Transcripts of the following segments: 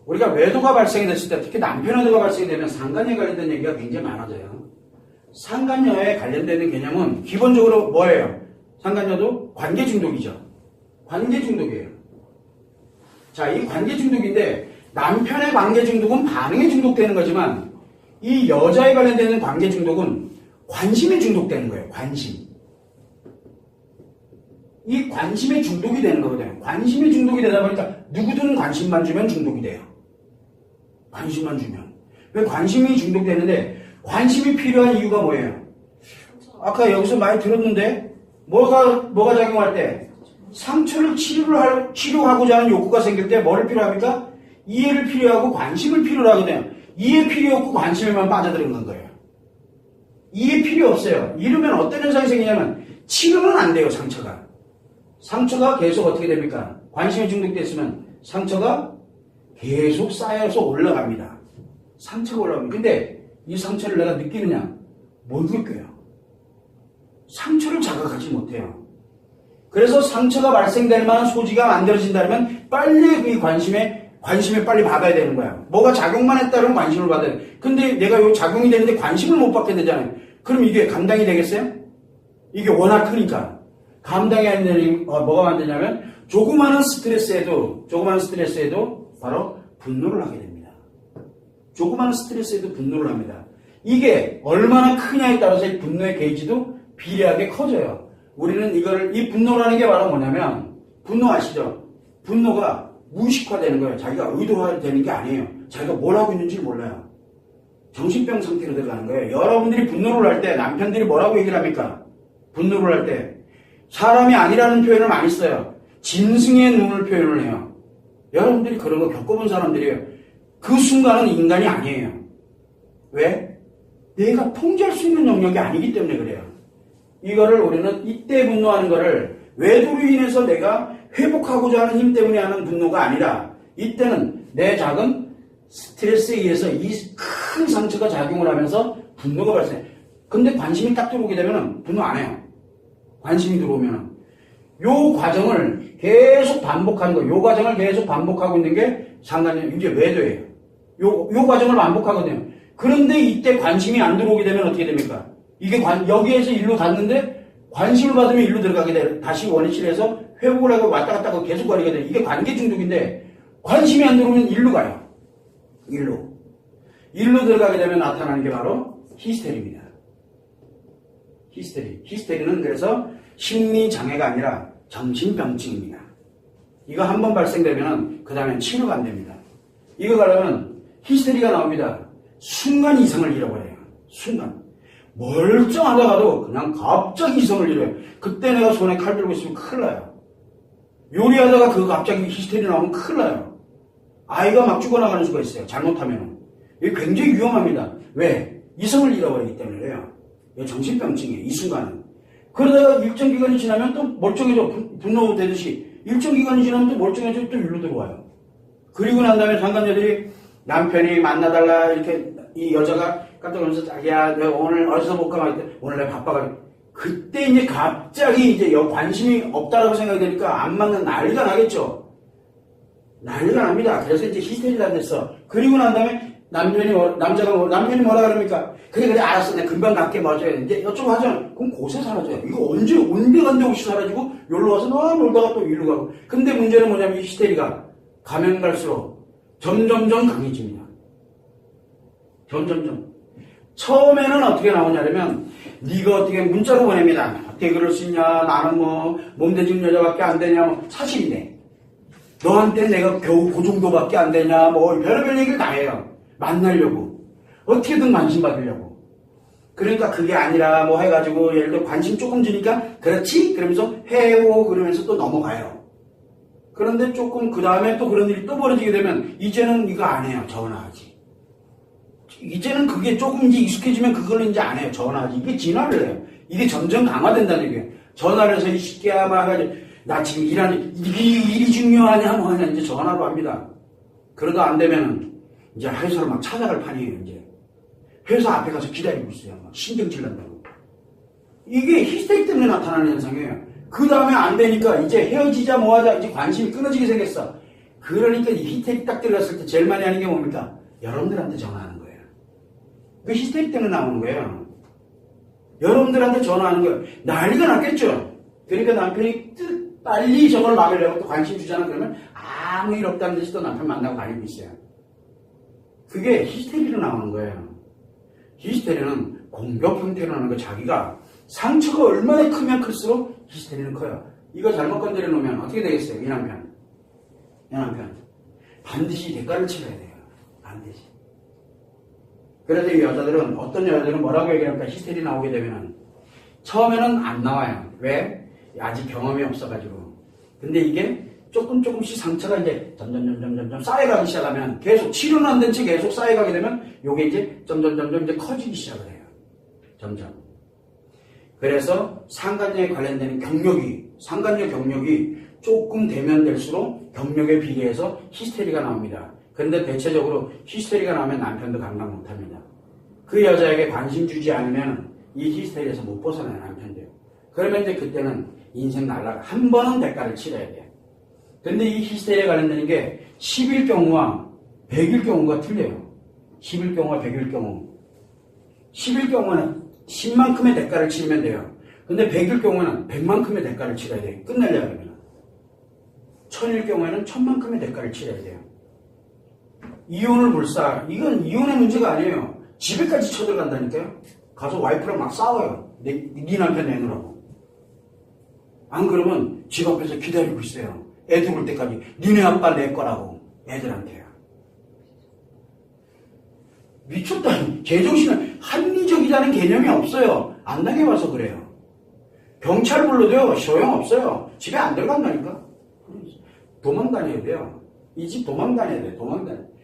우리가 외도가 발생이 됐을 때, 특히 남편 외도가 발생이 되면 상간녀에 관련된 얘기가 굉장히 많아져요. 상간녀에 관련되는 개념은 기본적으로 뭐예요? 상간녀도 관계 중독이죠. 관계 중독이에요. 자, 이 관계 중독인데 남편의 관계 중독은 반응에 중독되는 거지만 이 여자에 관련되는 관계 중독은 관심에 중독되는 거예요. 관심. 이 관심에 중독이 되는 거거든요. 관심에 중독이 되다 보니까 누구든 관심만 주면 중독이 돼요. 관심만 주면. 왜 관심이 중독되는데 관심이 필요한 이유가 뭐예요? 아까 여기서 많이 들었는데 뭐가 작용할 때 상처를 치료하고자 하는 욕구가 생길 때 뭐를 필요합니까? 이해를 필요하고 관심을 필요로 하거든요. 이해 필요 없고 관심에만 빠져드는 거예요. 이해 필요 없어요. 이러면 어떤 현상이 생기냐면 치료는 안 돼요. 상처가 계속 어떻게 됩니까? 관심에 중독됐으면 상처가 계속 쌓여서 올라갑니다. 상처가 올라갑니다. 근데 이 상처를 내가 느끼느냐? 못 느껴요. 상처를 자각하지 못해요. 그래서 상처가 발생될 만한 소지가 만들어진다면 빨리 이 관심에 빨리 받아야 되는 거야. 뭐가 작용만 했다면 관심을 받아야 돼. 근데 내가 요 작용이 되는데 관심을 못 받게 되잖아요. 그럼 이게 감당이 되겠어요? 이게 워낙 크니까. 감당이 안 되는, 뭐가 만드냐면, 조그마한 스트레스에도 바로 분노를 하게 됩니다. 조그마한 스트레스에도 분노를 합니다. 이게 얼마나 크냐에 따라서 이 분노의 게이지도 비례하게 커져요. 우리는 이 분노라는 게 바로 뭐냐면, 분노 아시죠? 분노가 무의식화되는 거예요. 자기가 의도화되는 게 아니에요. 자기가 뭘 하고 있는지 몰라요. 정신병 상태로 들어가는 거예요. 여러분들이 분노를 할 때 남편들이 뭐라고 얘기를 합니까? 분노를 할 때 사람이 아니라는 표현을 많이 써요. 짐승의 눈을 표현을 해요. 여러분들이 그런 거 겪어본 사람들이에요. 그 순간은 인간이 아니에요. 왜? 내가 통제할 수 있는 영역이 아니기 때문에 그래요. 이거를 우리는 이때 분노하는 거를 외도로 인해서 내가 회복하고자 하는 힘 때문에 하는 분노가 아니라 이때는 내 작은 스트레스에 의해서 이 큰 상처가 작용을 하면서 분노가 발생해. 근데 관심이 딱 들어오게 되면 분노 안 해요. 관심이 들어오면 요 과정을 계속 반복하는 거예요. 요 과정을 계속 반복하고 있는 게 상관이 이제 외도예요. 요 과정을 반복하거든요. 그런데 이때 관심이 안 들어오게 되면 어떻게 됩니까? 이게 여기에서 일로 갔는데 관심을 받으면 일로 들어가게 돼. 다시 원위치에서 회복을 하고 왔다 갔다 하고 계속 거리게 돼. 이게 관계 중독인데 관심이 안 들어오면 일로 가요. 일로 들어가게 되면 나타나는 게 바로 히스테리입니다. 히스테리는 그래서 심리장애가 아니라 정신병증입니다. 이거 한번 발생되면 그 다음엔 치료가 안 됩니다. 이거 가려면 히스테리가 나옵니다. 순간 이성을 잃어버려요. 순간. 멀쩡하다가도 그냥 갑자기 이성을 잃어요. 그때 내가 손에 칼 들고 있으면 큰일 나요. 요리하다가 갑자기 히스테리 나오면 큰일 나요. 아이가 막 죽어나가는 수가 있어요. 잘못하면. 이게 굉장히 위험합니다. 왜? 이성을 잃어버리기 때문에 그래요. 이게 정신병증이에요. 이 순간은. 그러다가 일정 기간이 지나면 또 멀쩡해져. 분노되듯이. 일정 기간이 지나면 또 멀쩡해져. 또 일로 들어와요. 그리고 난 다음에 상간녀들이 남편이 만나달라 이렇게 이 여자가 깜짝 놀라서 자기야 내가 오늘 어디서 볼까 막 했더니 오늘 내가 바빠가지고 그때 이제 갑자기 이제 관심이 없다라고 생각이 되니까 안 맞는 난리가 나겠죠. 난리가 납니다. 그래서 이제 히스테리가 됐어. 그리고 난 다음에 남편이 뭐라 그럽니까? 그래 알았어 내가 금방 갈게 맞아야 돼. 이제 이쪽으로 하잖아. 그럼 곳에 사라져요. 이거 언제 온데간데 없이 사라지고 여기로 와서 놀다가 또 일로 가고. 근데 문제는 뭐냐면 이 히스테리가 가면 갈수록 점점점 강해집니다. 점점점. 처음에는 어떻게 나오냐면 네가 어떻게 문자로 보냅니다. 어떻게 그럴 수 있냐. 나는 뭐 몸대중 여자밖에 안 되냐. 뭐 사실이네. 너한테 내가 겨우 그 정도밖에 안 되냐. 뭐 별의별 얘기를 다 해요. 만나려고. 어떻게든 관심 받으려고. 그러니까 그게 아니라 뭐 해가지고 예를 들어 관심 조금 주니까 그렇지? 그러면서 해요. 그러면서 또 넘어가요. 그런데 조금 그 다음에 또 그런 일이 또 벌어지게 되면 이제는 이거 안 해요. 전화하지. 이제는 그게 조금 이제 익숙해지면 그걸 이제 안 해요. 전화하지. 이게 진화를 해요. 이게 점점 강화된다는 얘기예요. 전화를 해서 이 시끼야 막 해가지고 나 지금 일이 중요하냐 뭐 하냐 이제 전화로 합니다. 그러다 안 되면은 이제 회사를 막 찾아갈 판이에요. 이제 회사 앞에 가서 기다리고 있어요. 막 신경질 난다고. 이게 히스테리 때문에 나타나는 현상이에요. 그 다음에 안 되니까 이제 헤어지자 뭐하자 이제 관심이 끊어지게 생겼어. 그러니까 이 히스테리 딱 들어갔을 때 제일 많이 하는 게 뭡니까? 여러분들한테 전화하는 거예요. 그 히스테리 때문에 나오는 거예요. 여러분들한테 전화하는 거예요. 난리가 났겠죠? 그러니까 남편이 빨리 저걸 막으려고 또 관심 주잖아. 그러면 아무 일 없다는 듯이 또 남편 만나고 다니고 있어요. 그게 히스테리로 나오는 거예요. 히스테리는 공격 형태로 나오는 거. 자기가 상처가 얼마나 크면 클수록 히스테리는 커요. 이거 잘못 건드려 놓으면 어떻게 되겠어요? 이 남편. 반드시 대가를 치러야 돼요. 반드시. 그래서 이 여자들은, 어떤 여자들은 뭐라고 얘기합니까? 히스테리 나오게 되면은 처음에는 안 나와요. 왜? 아직 경험이 없어가지고. 근데 이게 조금씩 상처가 이제 점점 쌓여가기 시작하면, 계속 치료는 안 된 채 계속 쌓여가게 되면 요게 이제 점점 이제 커지기 시작을 해요. 점점. 그래서 상간녀에 관련되는 상간녀 경력이 조금 되면 될수록 경력에 비례해서 히스테리가 나옵니다. 그런데 대체적으로 히스테리가 나오면 남편도 감당 못합니다. 그 여자에게 관심 주지 않으면 이 히스테리에서 못 벗어나요, 남편도요. 그러면 이제 그때는 인생 날라가. 한 번은 대가를 치러야 돼요. 근데 이 히스테리에 관련되는 게 10일 경우와 100일 경우가 틀려요. 10일 경우와 100일 경우. 10일 경우는 10만큼의 대가를 치르면 돼요. 근데 100일 경우에는 100만큼의 대가를 치러야 돼요. 끝내려고 하면. 1000일 경우에는 1000만큼의 대가를 치러야 돼요. 이혼을 이건 이혼의 문제가 아니에요. 집에까지 쳐들어간다니까요. 가서 와이프랑 막 싸워요. 네 남편 내놓으라고. 안 그러면 집 앞에서 기다리고 있어요. 애들 올 때까지. 니네 아빠 내 거라고. 애들한테요. 미쳤다니. 제정신은 합리적이라는 개념이 없어요. 안 당해봐서 그래요. 경찰 불러도요, 소용없어요. 집에 안 들어간다니까. 도망 다녀야 돼요. 이 집 도망 다녀야 돼요.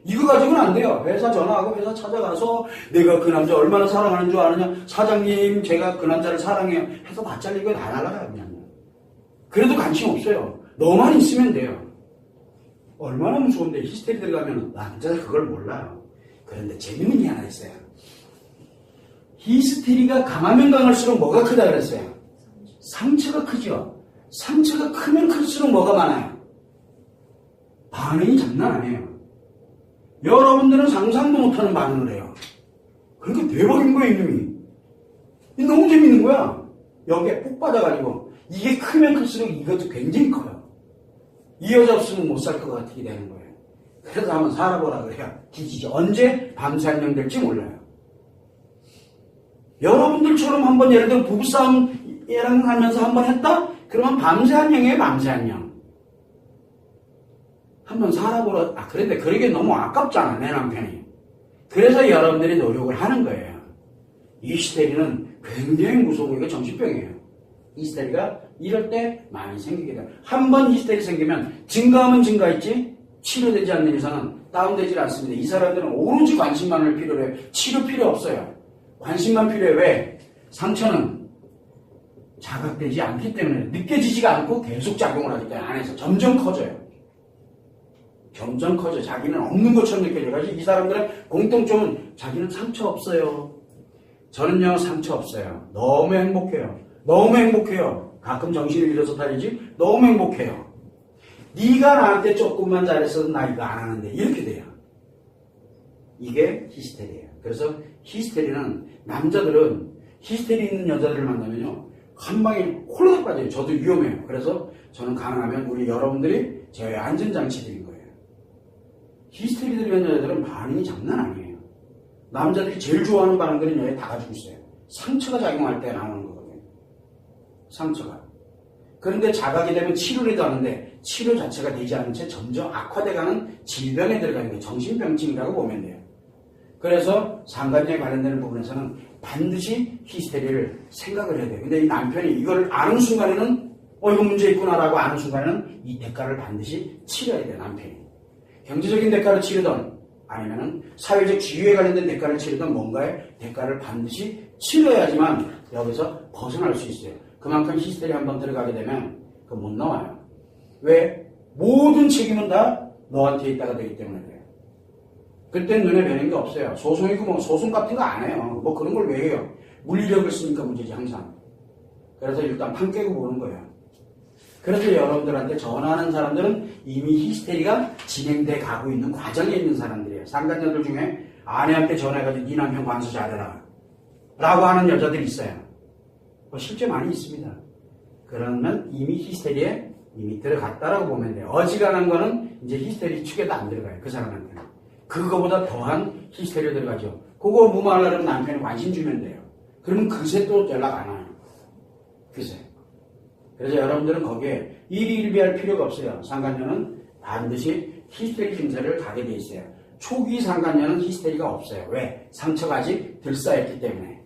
이거 가지고는 안 돼요. 회사 전화하고 회사 찾아가서 내가 그 남자 얼마나 사랑하는 줄 아느냐. 사장님, 제가 그 남자를 사랑해요. 해서 다 잘리고 다 날아가요, 그냥. 그래도 관심 없어요. 너만 있으면 돼요. 얼마나 무서운데 히스테리 들어가면 남자가 그걸 몰라요. 그런데 재밌는 게 하나 있어요. 히스테리가 강하면 강할수록 뭐가 크다 그랬어요? 상처가 크죠. 상처가 크면 클수록 뭐가 많아요? 반응이 장난 아니에요. 여러분들은 상상도 못하는 반응을 해요. 그러니까 대박인 거예요, 이놈이. 너무 재밌는 거야. 여기에 푹 빠져가지고 이게 크면 클수록 이것도 굉장히 커요. 이 여자 없으면 못 살 것 같게 되는 거예요. 그래서 한번 살아보라 그래요. 뒤지죠. 언제 밤새 한명 될지 몰라요. 여러분들처럼 한번 예를 들어 부부싸움 얘랑 하면서 한번 했다? 그러면 밤새 한명이에요. 밤새 한명. 한번 살아보라. 그런데 그러기엔 너무 아깝잖아, 내 남편이. 그래서 여러분들이 노력을 하는 거예요. 이 히스테리는 굉장히 무서운 게 정신병이에요. 히스테리가 이럴 때 많이 생기게 돼요. 한 번 히스테리 생기면 증가하면 증가했지 치료되지 않는 이상은 다운되지 않습니다. 이 사람들은 오로지 관심만을 필요로 해요. 치료 필요 없어요. 관심만 필요해. 왜? 상처는 자각되지 않기 때문에 느껴지지가 않고 계속 작용을 하기 때문에 안에서 점점 커져요. 점점 커져. 자기는 없는 것처럼 느껴져가지고 이 사람들은 공통점은 자기는 상처 없어요. 저는요 상처 없어요. 너무 행복해요. 너무 행복해요. 가끔 정신을 잃어서 다니지 너무 행복해요. 네가 나한테 조금만 잘했어도 나 이거 안 하는데 이렇게 돼요. 이게 히스테리예요. 그래서 히스테리는 남자들은 히스테리 있는 여자들을 만나면요 한 방에 홀딱 빠져요. 저도 위험해요. 그래서 저는 가능하면 우리 여러분들이 제 안전장치들인 거예요. 히스테리 들이는 여자들은 반응이 장난 아니에요. 남자들이 제일 좋아하는 반응들은 여기 다 가지고 있어요. 상처가 작용할 때 나오는 거거든요. 상처가. 그런데 자각이 되면 치료를 하는데 치료 자체가 되지 않은 채 점점 악화돼가는 질병에 들어가는 게 정신병증이라고 보면 돼요. 그래서 상간녀에 관련되는 부분에서는 반드시 히스테리를 생각을 해야 돼요. 근데 이 남편이 이걸 아는 순간에는 이거 문제 있구나라고 아는 순간에는 이 대가를 반드시 치러야 돼요. 남편이. 경제적인 대가를 치르던 아니면은 사회적 지위에 관련된 대가를 치르던 뭔가의 대가를 반드시 치러야지만 여기서 벗어날 수 있어요. 그만큼 히스테리 한번 들어가게 되면 그거 못 나와요. 왜? 모든 책임은 다 너한테 있다가 되기 때문에 그래요. 그땐 눈에 뵈는 게 없어요. 소송이고 뭐 소송 같은 거 안 해요. 뭐 그런 걸 왜 해요? 물리력을 쓰니까 문제지 항상. 그래서 일단 판 깨고 보는 거예요. 그래서 여러분들한테 전화하는 사람들은 이미 히스테리가 진행돼 가고 있는 과정에 있는 사람들이에요. 상간녀들 중에 아내한테 전화해가지고 네 남편 관수 잘해라 라고 하는 여자들이 있어요. 실제 많이 있습니다. 그러면 이미 히스테리에 이미 들어갔다라고 보면 돼요. 어지간한 거는 이제 히스테리 축에도 안 들어가요. 그 사람한테는. 그거보다 더한 히스테리에 들어가죠. 그거 무마하려면 남편이 관심 주면 돼요. 그러면 그새 또 연락 안 와요. 그새. 그래서 여러분들은 거기에 일희일비할 필요가 없어요. 상간녀는 반드시 히스테리 증세를 가게 돼 있어요. 초기 상간녀는 히스테리가 없어요. 왜? 상처가 아직 덜 쌓였기 때문에.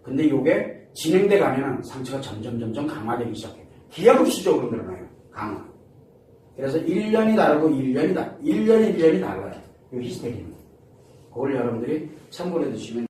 근데 이게 진행돼 가면 상처가 점점 강화되기 시작해요. 기하급수적으로 늘어나요. 강화. 그래서 1년이 다르고 1년이 달라요. 이 히스테리는. 그걸 여러분들이 참고해 두시면